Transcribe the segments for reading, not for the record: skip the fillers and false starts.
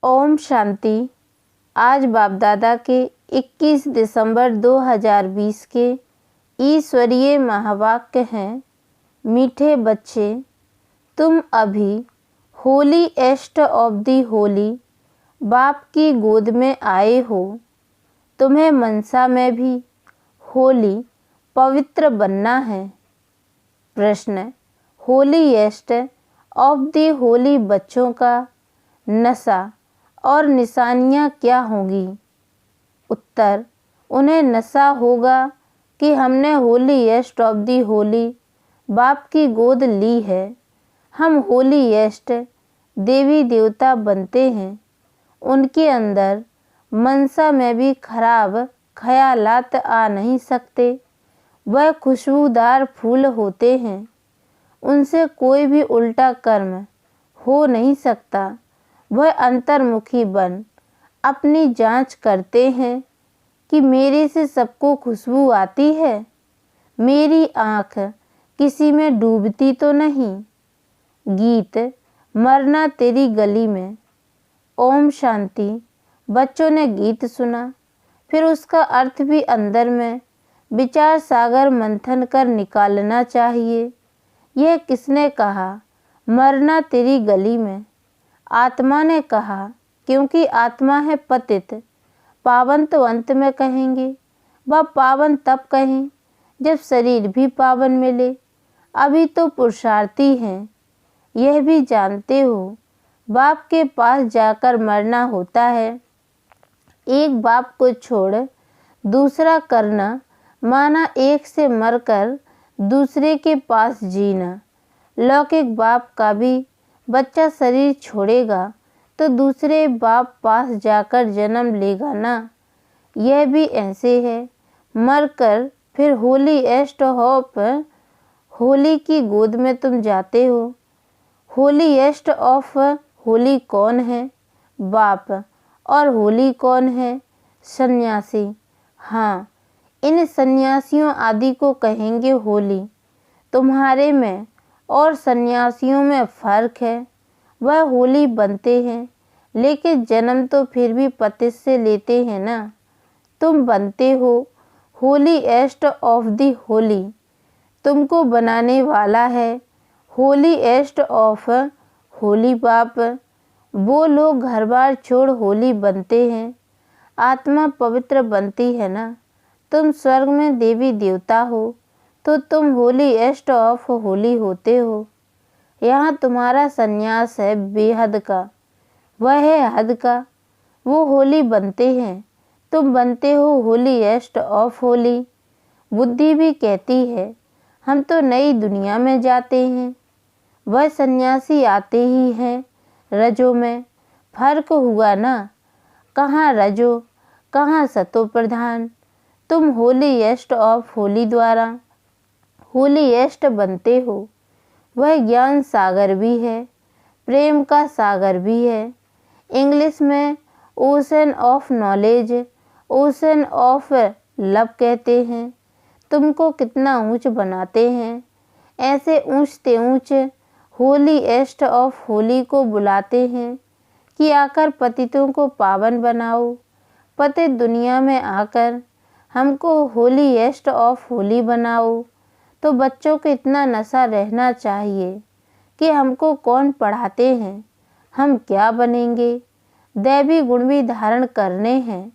ओम शांति। आज बाप दादा के 21 दिसंबर 2020 के ईश्वरीय महावाक्य हैं। मीठे बच्चे, तुम अभी होली एस्ट ऑफ दी होली बाप की गोद में आए हो। तुम्हें मनसा में भी होली पवित्र बनना है। प्रश्न, होली एस्ट ऑफ दी होली बच्चों का नशा और निशानियाँ क्या होंगी? उत्तर, उन्हें नशा होगा कि हमने होली एस्ट ऑफ दी होली बाप की गोद ली है। हम होली एस्ट देवी देवता बनते हैं। उनके अंदर मनसा में भी खराब ख्यालात आ नहीं सकते। वह खुशबूदार फूल होते हैं। उनसे कोई भी उल्टा कर्म हो नहीं सकता। वह अंतर्मुखी बन अपनी जांच करते हैं कि मेरे से सबको खुशबू आती है, मेरी आँख किसी में डूबती तो नहीं। गीत मरना तेरी गली में। ओम शांति। बच्चों ने गीत सुना, फिर उसका अर्थ भी अंदर में विचार सागर मंथन कर निकालना चाहिए। यह किसने कहा, मरना तेरी गली में? आत्मा ने कहा, क्योंकि आत्मा है पतित। पावन तो अंत में कहेंगे। वह पावन तब कहें जब शरीर भी पावन मिले। अभी तो पुरुषार्थी हैं। यह भी जानते हो बाप के पास जाकर मरना होता है। एक बाप को छोड़ दूसरा करना माना एक से मरकर दूसरे के पास जीना। लौकिक बाप का भी बच्चा शरीर छोड़ेगा तो दूसरे बाप पास जाकर जन्म लेगा ना। यह भी ऐसे है। मरकर फिर होली एस्ट ऑफ होली की गोद में तुम जाते हो। होली एस्ट ऑफ होली कौन है? बाप। और होली कौन है? सन्यासी। हाँ, इन सन्यासियों आदि को कहेंगे होली। तुम्हारे में और सन्यासियों में फ़र्क है। वह होली बनते हैं, लेकिन जन्म तो फिर भी पति से लेते हैं ना। तुम बनते हो होली एस्ट ऑफ दी होली। तुमको बनाने वाला है होली एस्ट ऑफ होली बाप। वो लोग घर बार छोड़ होली बनते हैं। आत्मा पवित्र बनती है ना। तुम स्वर्ग में देवी देवता हो तो तुम होली एस्ट ऑफ होली होते हो। यहाँ तुम्हारा संन्यास है बेहद का, वह है हद का। वो होली बनते हैं, तुम बनते हो होली एस्ट ऑफ होली। बुद्धि भी कहती है हम तो नई दुनिया में जाते हैं। वह सन्यासी आते ही हैं रजो में। फर्क हुआ ना, कहाँ रजो कहाँ सतो प्रधान। तुम होली एस्ट ऑफ होली द्वारा होली एस्ट बनते हो। वह ज्ञान सागर भी है, प्रेम का सागर भी है। इंग्लिश में ocean of knowledge, ocean of love कहते हैं। तुमको कितना ऊंच बनाते हैं। ऐसे ऊंचते ऊंच होली एस्ट ऑफ होली को बुलाते हैं कि आकर पतितों को पावन बनाओ। पतित दुनिया में आकर हमको होली एस्ट ऑफ होली बनाओ। तो बच्चों को इतना नशा रहना चाहिए कि हमको कौन पढ़ाते हैं, हम क्या बनेंगे। दैवी गुण भी धारण करने हैं।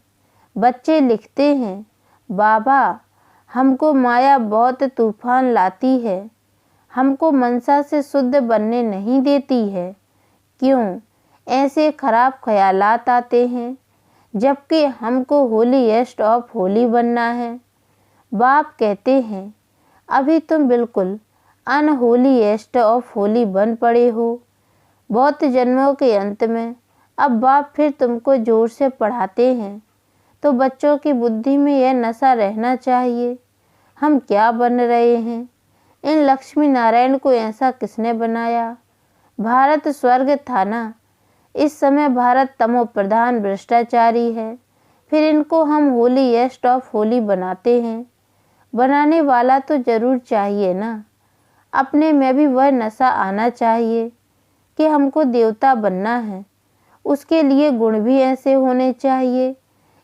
बच्चे लिखते हैं, बाबा हमको माया बहुत तूफान लाती है, हमको मनसा से शुद्ध बनने नहीं देती है। क्यों ऐसे खराब ख्यालात आते हैं, जबकि हमको होली एस्ट ऑफ होली बनना है। बाप कहते हैं अभी तुम बिल्कुल अनहोली एस्ट ऑफ होली बन पड़े हो। बहुत जन्मों के अंत में अब बाप फिर तुमको जोर से पढ़ाते हैं। तो बच्चों की बुद्धि में यह नशा रहना चाहिए, हम क्या बन रहे हैं। इन लक्ष्मी नारायण को ऐसा किसने बनाया? भारत स्वर्ग था ना। इस समय भारत तमो प्रधान भ्रष्टाचारी है। फिर इनको हम होली एस्ट ऑफ होली बनाते हैं। बनाने वाला तो जरूर चाहिए ना। अपने में भी वह नशा आना चाहिए कि हमको देवता बनना है। उसके लिए गुण भी ऐसे होने चाहिए,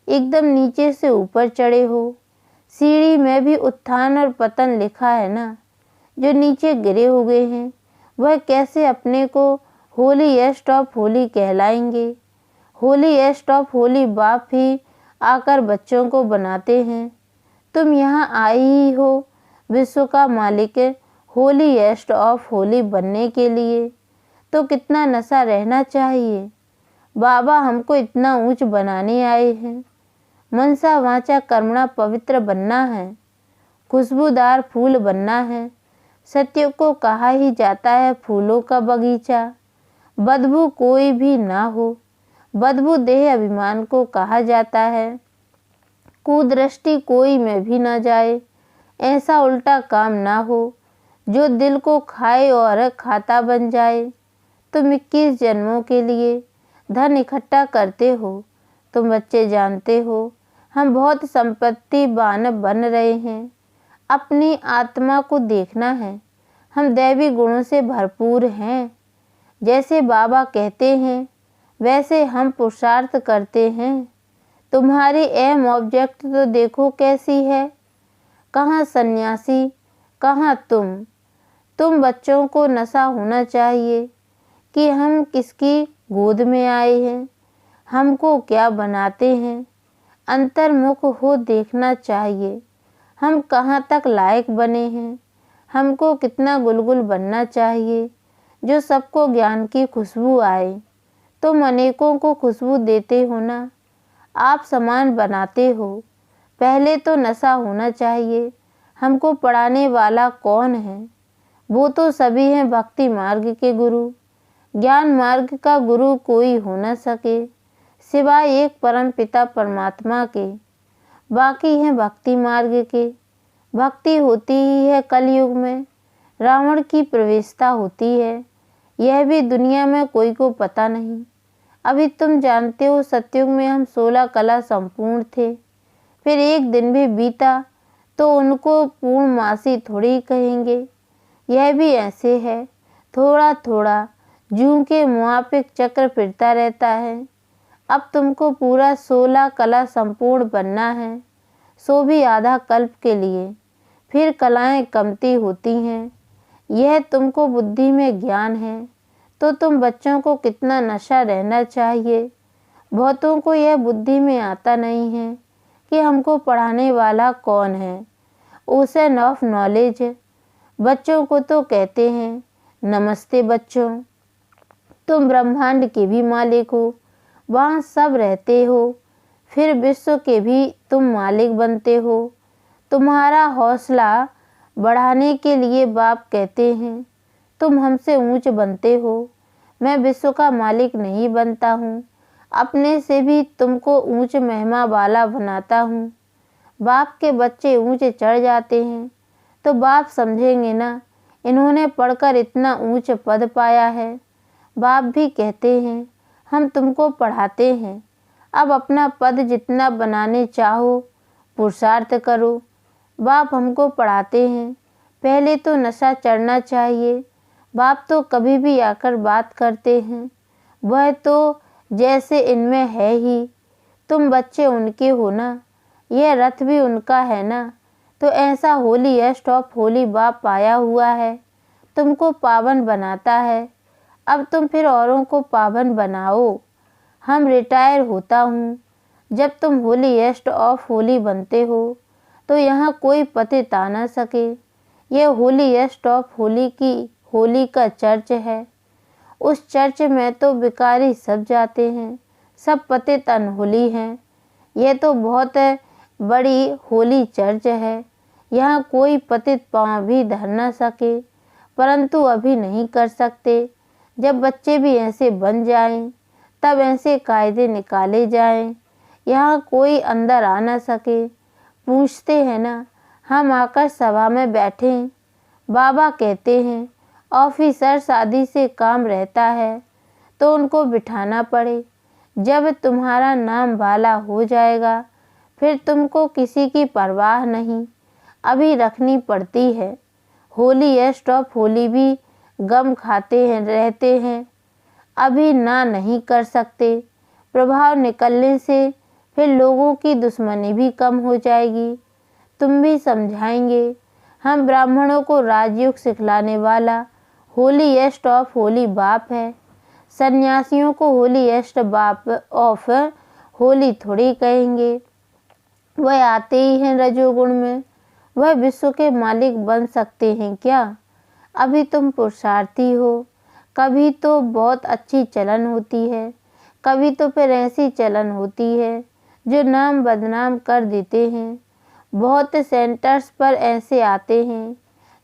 एकदम नीचे से ऊपर चढ़े हो। सीढ़ी में भी उत्थान और पतन लिखा है ना। जो नीचे गिरे हुए हैं वह कैसे अपने को होलीएस्ट ऑफ होली कहलाएंगे। होलीएस्ट ऑफ होली बाप ही आकर बच्चों को बनाते हैं। तुम यहाँ आई ही हो विश्व का मालिक होलीएस्ट ऑफ होली बनने के लिए, तो कितना नशा रहना चाहिए। बाबा हमको इतना ऊंच बनाने आए हैं। मनसा वाचा कर्मणा पवित्र बनना है, खुशबूदार फूल बनना है। सत्य को कहा ही जाता है फूलों का बगीचा। बदबू कोई भी ना हो, बदबू देह अभिमान को कहा जाता है। कुदृष्टि कोई में भी न जाए, ऐसा उल्टा काम ना हो जो दिल को खाए और खाता बन जाए। तुम 21 जन्मों के लिए धन इकट्ठा करते हो। तुम बच्चे जानते हो हम बहुत संपत्तिवान बन रहे हैं। अपनी आत्मा को देखना है, हम दैवी गुणों से भरपूर हैं। जैसे बाबा कहते हैं वैसे हम पुरुषार्थ करते हैं। तुम्हारी एम ऑब्जेक्ट तो देखो कैसी है। कहाँ सन्यासी, कहाँ तुम बच्चों को नशा होना चाहिए कि हम किसकी गोद में आए हैं, हमको क्या बनाते हैं। अंतर्मुख हो देखना चाहिए हम कहाँ तक लायक बने हैं। हमको कितना गुलगुल बनना चाहिए जो सबको ज्ञान की खुशबू आए। तुम अनेकों को खुशबू देते हो ना, आप समान बनाते हो। पहले तो नशा होना चाहिए। हमको पढ़ाने वाला कौन है? वो तो सभी हैं भक्ति मार्ग के गुरु। ज्ञान मार्ग का गुरु कोई हो न सके सिवाय एक परम पिता परमात्मा के। बाकी हैं भक्ति मार्ग के। भक्ति होती ही है कलयुग में, रावण की प्रवेशता होती है। यह भी दुनिया में कोई को पता नहीं। अभी तुम जानते हो सतयुग में हम 16 कला संपूर्ण थे। फिर एक दिन भी बीता तो उनको पूर्णमासी थोड़ी कहेंगे। यह भी ऐसे है, थोड़ा थोड़ा जूं के मुआफिक चक्र फिरता रहता है। अब तुमको पूरा 16 कला संपूर्ण बनना है, सो भी आधा कल्प के लिए। फिर कलाएं कमती होती हैं। यह तुमको बुद्धि में ज्ञान है तो तुम बच्चों को कितना नशा रहना चाहिए। बहुतों को यह बुद्धि में आता नहीं है कि हमको पढ़ाने वाला कौन है। ओशन ऑफ नॉलेज बच्चों को तो कहते हैं नमस्ते बच्चों, तुम ब्रह्मांड के भी मालिक हो, वहाँ सब रहते हो। फिर विश्व के भी तुम मालिक बनते हो। तुम्हारा हौसला बढ़ाने के लिए बाप कहते हैं तुम हमसे ऊंच बनते हो। मैं विश्व का मालिक नहीं बनता हूँ, अपने से भी तुमको ऊंच महिमा वाला बनाता हूँ। बाप के बच्चे ऊंचे चढ़ जाते हैं तो बाप समझेंगे ना इन्होंने पढ़कर इतना ऊंच पद पाया है। बाप भी कहते हैं हम तुमको पढ़ाते हैं, अब अपना पद जितना बनाने चाहो पुरुषार्थ करो। बाप हमको पढ़ाते हैं पहले तो नशा चढ़ना चाहिए। बाप तो कभी भी आकर बात करते हैं, वह तो जैसे इनमें है ही। तुम बच्चे उनके हो ना, यह रथ भी उनका है ना। तो ऐसा होलीएस्ट ऑफ होली बाप आया हुआ है, तुमको पावन बनाता है। अब तुम फिर औरों को पावन बनाओ। हम रिटायर होता हूँ। जब तुम होलीएस्ट ऑफ होली बनते हो तो यहाँ कोई पतित आ ना सके। यह होलीएस्ट ऑफ होली की होली का चर्च है। उस चर्च में तो भिखारी सब जाते हैं, सब पतित अनहोली हैं। यह तो बहुत बड़ी होली चर्च है। यहाँ कोई पतित पांव भी धर न सके, परंतु अभी नहीं कर सकते। जब बच्चे भी ऐसे बन जाएं, तब ऐसे कायदे निकाले जाएं। यहाँ कोई अंदर आ न सके। पूछते हैं ना हम आकर सभा में बैठें। बाबा कहते हैं ऑफिसर शादी से काम रहता है तो उनको बिठाना पड़े। जब तुम्हारा नाम वाला हो जाएगा फिर तुमको किसी की परवाह नहीं, अभी रखनी पड़ती है। होलीएस्ट ऑफ होली भी गम खाते हैं रहते हैं। अभी ना नहीं कर सकते। प्रभाव निकलने से फिर लोगों की दुश्मनी भी कम हो जाएगी। तुम भी समझाएंगे। हम ब्राह्मणों को राजयोग सिखलाने वाला होलीएस्ट ऑफ होली बाप है। सन्यासियों को होलीएस्ट बाप ऑफ होली थोड़ी कहेंगे। वह आते ही हैं रजोगुण में। वह विश्व के मालिक बन सकते हैं क्या? अभी तुम पुरुषार्थी हो। कभी तो बहुत अच्छी चलन होती है, कभी तो फिर ऐसी चलन होती है जो नाम बदनाम कर देते हैं। बहुत सेंटर्स पर ऐसे आते हैं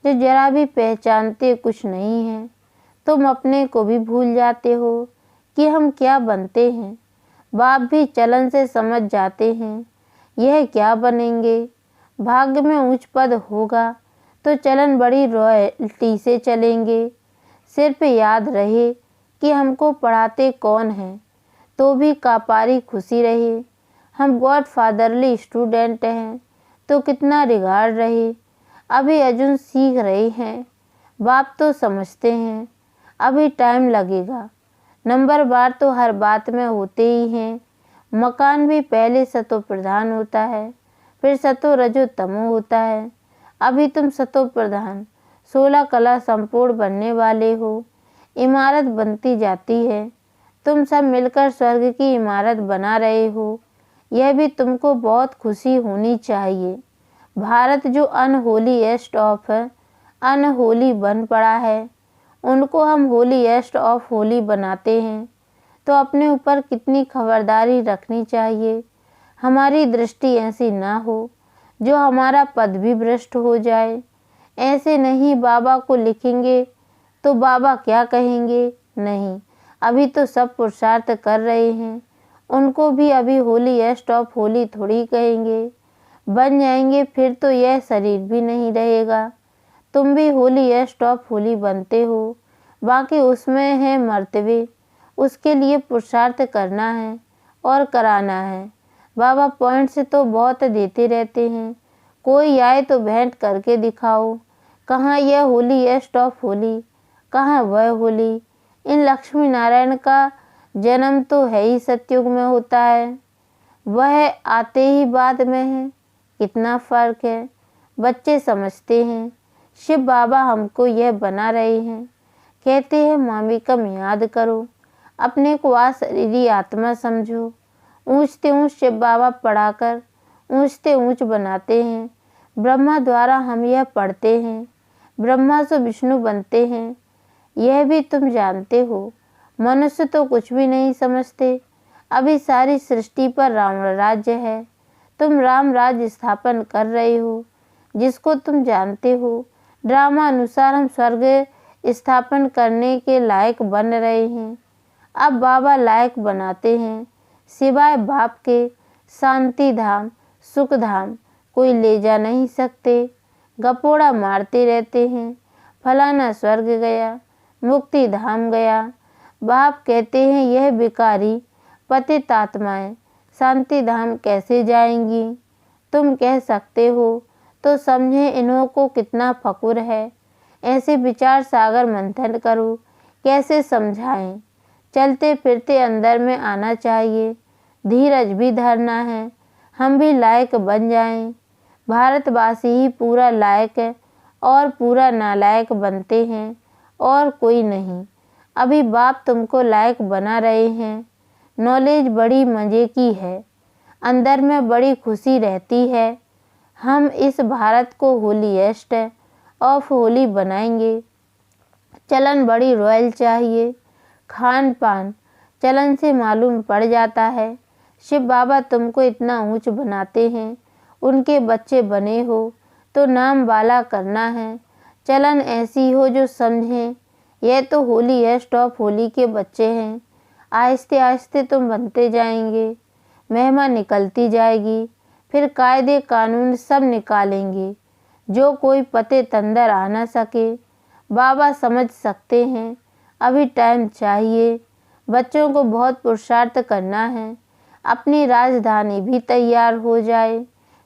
जो जरा भी पहचानते कुछ नहीं हैं। तुम अपने को भी भूल जाते हो कि हम क्या बनते हैं। बाप भी चलन से समझ जाते हैं यह क्या बनेंगे। भाग्य में उच्च पद होगा तो चलन बड़ी रॉयल्टी से चलेंगे। सिर्फ याद रहे कि हमको पढ़ाते कौन हैं, तो भी कापारी खुशी रहे। हम गॉड फादरली स्टूडेंट हैं तो कितना रिगार्ड रहे। अभी अर्जुन सीख रहे हैं, बाप तो समझते हैं। अभी टाइम लगेगा। नंबर बार तो हर बात में होते ही हैं। मकान भी पहले सतो प्रधान होता है, फिर सतो रजो तमो होता है। अभी तुम सतो प्रधान 16 कला संपूर्ण बनने वाले हो। इमारत बनती जाती है। तुम सब मिलकर स्वर्ग की इमारत बना रहे हो। यह भी तुमको बहुत खुशी होनी चाहिए। भारत जो अनहोलीएस्ट ऑफ अनहोली बन पड़ा है, उनको हम होलीएस्ट ऑफ होली बनाते हैं, तो अपने ऊपर कितनी खबरदारी रखनी चाहिए। हमारी दृष्टि ऐसी ना हो जो हमारा पद भी भ्रष्ट हो जाए। ऐसे नहीं बाबा को लिखेंगे तो बाबा क्या कहेंगे। नहीं, अभी तो सब पुरुषार्थ कर रहे हैं, उनको भी अभी होलीएस्ट ऑफ होली थोड़ी कहेंगे। बन जाएंगे फिर तो यह शरीर भी नहीं रहेगा। तुम भी होलीएस्ट ऑफ होली बनते हो, बाकी उसमें है मर्तबे, उसके लिए पुरुषार्थ करना है और कराना है। बाबा पॉइंट्स तो बहुत देते रहते हैं, कोई आए तो भेंट करके दिखाओ। कहाँ यह होलीएस्ट ऑफ होली, कहाँ वह होली। इन लक्ष्मी नारायण का जन्म तो है ही सतयुग में होता है, वह आते ही बाद में है। कितना फर्क है। बच्चे समझते हैं। शिव बाबा हमको यह बना रहे हैं। कहते हैं मामिकम याद करो, अपने को शरीरी आत्मा समझो। ऊंचते ऊंच शिव बाबा पढ़ाकर ऊंचते ऊंच बनाते हैं। ब्रह्मा द्वारा हम यह पढ़ते हैं, ब्रह्मा से विष्णु बनते हैं। यह भी तुम जानते हो। मनुष्य तो कुछ भी नहीं समझते। अभी सारी सृष्टि पर राम राज्य है। तुम राम राज्य स्थापन कर रहे हो, जिसको तुम जानते हो। ड्रामा अनुसार हम स्वर्ग स्थापन करने के लायक बन रहे हैं। अब बाबा लायक बनाते हैं। सिवाय बाप के शांति धाम सुख धाम कोई ले जा नहीं सकते। गपोड़ा मारते रहते हैं, फलाना स्वर्ग गया, मुक्ति धाम गया। बाप कहते हैं यह बिकारी पतित आत्माएं शांति धाम कैसे जाएंगी। तुम कह सकते हो तो समझे इन्हों को कितना फकुर है। ऐसे विचार सागर मंथन करो, कैसे समझाएं। चलते फिरते अंदर में आना चाहिए। धीरज भी धरना है, हम भी लायक बन जाएं। भारतवासी ही पूरा लायक है और पूरा नालायक बनते हैं और कोई नहीं। अभी बाप तुमको लायक बना रहे हैं। नॉलेज बड़ी मज़े की है, अंदर में बड़ी खुशी रहती है। हम इस भारत को होलीएस्ट ऑफ होली बनाएंगे। चलन बड़ी रॉयल चाहिए। खान पान चलन से मालूम पड़ जाता है। शिव बाबा तुमको इतना ऊंच बनाते हैं, उनके बच्चे बने हो तो नाम वाला करना है। चलन ऐसी हो जो समझें यह तो होलीएस्ट ऑफ होली के बच्चे हैं। आहिस्ते आहिस्ते तुम बनते जाएंगे। महिमा निकलती जाएगी, फिर कायदे कानून सब निकालेंगे जो कोई पते तंदर आ ना सके। बाबा समझ सकते हैं। अभी टाइम चाहिए। बच्चों को बहुत पुरुषार्थ करना है। अपनी राजधानी भी तैयार हो जाए,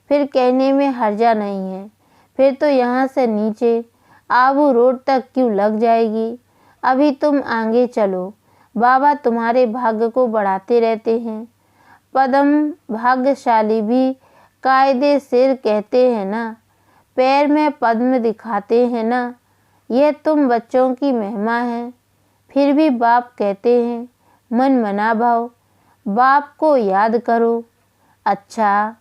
फिर कहने में हर्जा नहीं है। फिर तो यहाँ से नीचे आबू रोड तक क्यों लग जाएगी। अभी तुम आगे चलो, बाबा तुम्हारे भाग्य को बढ़ाते रहते हैं। पद्म भाग्यशाली भी कायदे सिर कहते हैं ना, पैर में पद्म दिखाते हैं ना। यह तुम बच्चों की महिमा है। फिर भी बाप कहते हैं मन मना भाव, बाप को याद करो। अच्छा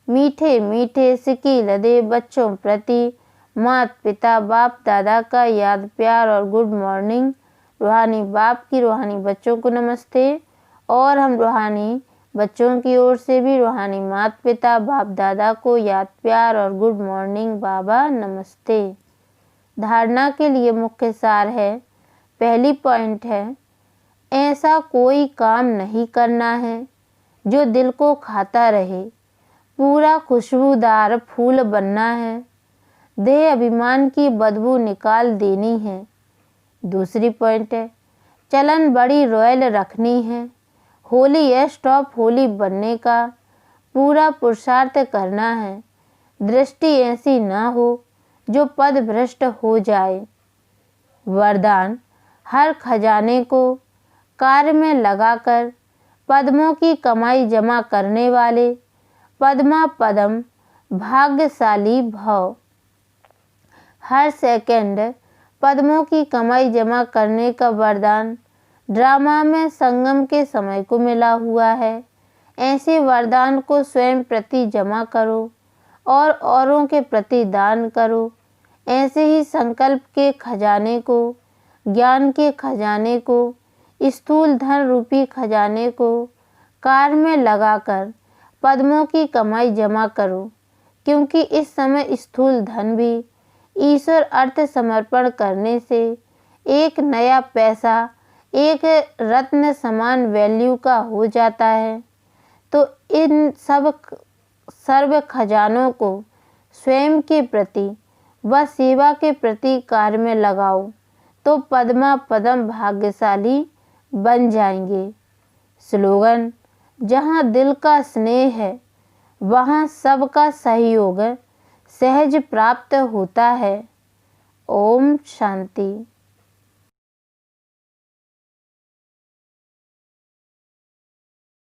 मीठे मीठे सिकी लदे बच्चों प्रति माता पिता बाप दादा का याद प्यार और गुड मॉर्निंग। रूहानी बाप की रूहानी बच्चों को नमस्ते। और हम रूहानी बच्चों की ओर से भी रूहानी माता पिता बाप दादा को याद प्यार और गुड मॉर्निंग बाबा नमस्ते। धारणा के लिए मुख्य सार है। पहली पॉइंट है, ऐसा कोई काम नहीं करना है जो दिल को खाता रहे। पूरा खुशबूदार फूल बनना है। देह अभिमान की बदबू निकाल देनी है। दूसरी पॉइंट है, चलन बड़ी रॉयल रखनी है। होली टॉप होली बनने का पूरा पुरुषार्थ करना है। दृष्टि ऐसी ना हो जो पद भ्रष्ट हो जाए। वरदान, हर खजाने को कार्य में लगाकर पद्मों की कमाई जमा करने वाले पद्मा पदम भाग्यशाली भव। हर सेकंड पद्मों की कमाई जमा करने का वरदान ड्रामा में संगम के समय को मिला हुआ है। ऐसे वरदान को स्वयं प्रति जमा करो और औरों के प्रति दान करो। ऐसे ही संकल्प के खजाने को, ज्ञान के खजाने को, स्थूल धन रूपी खजाने को कार्य में लगाकर पद्मों की कमाई जमा करो, क्योंकि इस समय स्थूल धन भी ईश्वर अर्थ समर्पण करने से एक नया पैसा एक रत्न समान वैल्यू का हो जाता है। तो इन सब सर्व खजानों को स्वयं के प्रति व सेवा के प्रति कार्य में लगाओ तो पद्मा पदम भाग्यशाली बन जाएंगे। स्लोगन, जहाँ दिल का स्नेह है वहाँ सबका सहयोग सहज प्राप्त होता है। ओम शांति।